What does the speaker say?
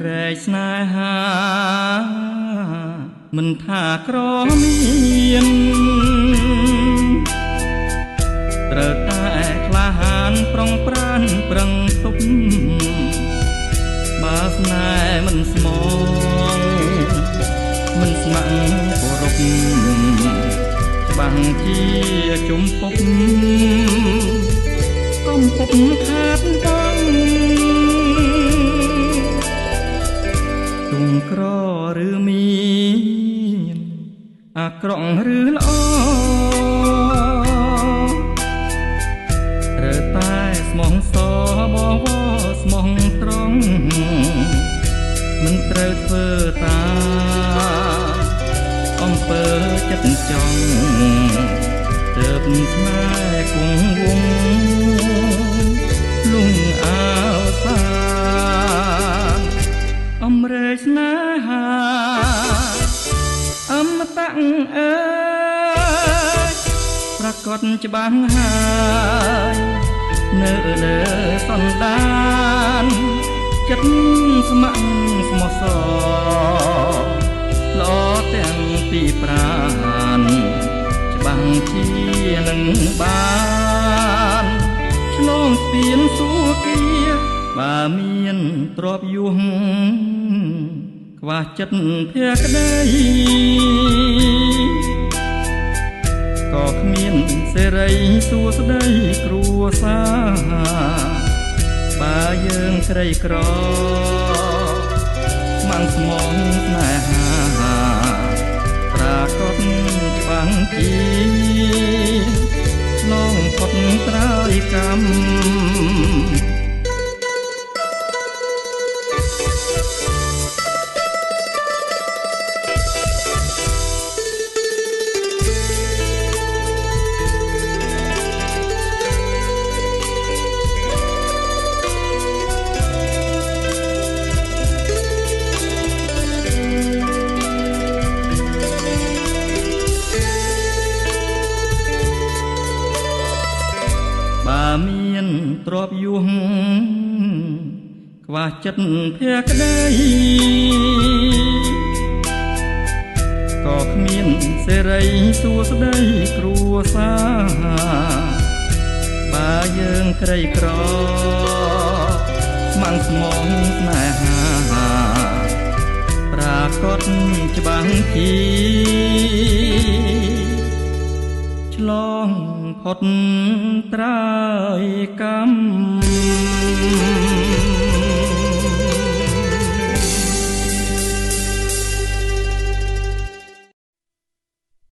រែកស្នេហាមិនថាក្រមានត្រូវតែក្លាហានប្រុងប្រានប្រឹងទប់បើស្នេហ៍មិនស្មងមិនស្ម័គ្រគោរពច្បាំងជាជំពប់កំពុកខាតបងទុំក្រឬមានអាក្រក់ឬល្អត្រូវតែស្មងសបវស្មងត្រង់មិនត្រូវធ្វើតាអំពើចិត្តចង់ទើបស្នេហ៍គង់វងលងអោសាអំរែកស្នេហាអមតៈអើយប្រកបច្បាស់ហើយនៅលើសន្តានចិត្តស្ម័គ្រស្មោះសរល្អទាំងពីប្រាណច្បាស់ជានឹងបានឆ្លងស្ពានសួគ៌បើមានទ្រព្យយសខ្វះចិត្តភក្តីក៏គ្មានសេរីសួស្តីគ្រួសារបើយើងក្រីក្រមិនស្មងស្នេហាប្រកបច្បាំងជាឆ្លងផុតត្រើយកម្មមានទ្រព្យយសខ្វះចិត្តភក្តីក៏គ្មានសេរីសួស្តីគ្រួសារបើយើងក្រីក្រមិនស្មងស្នេហាប្រកបច្បាស់ជាឆ្លងផុតត្រើយ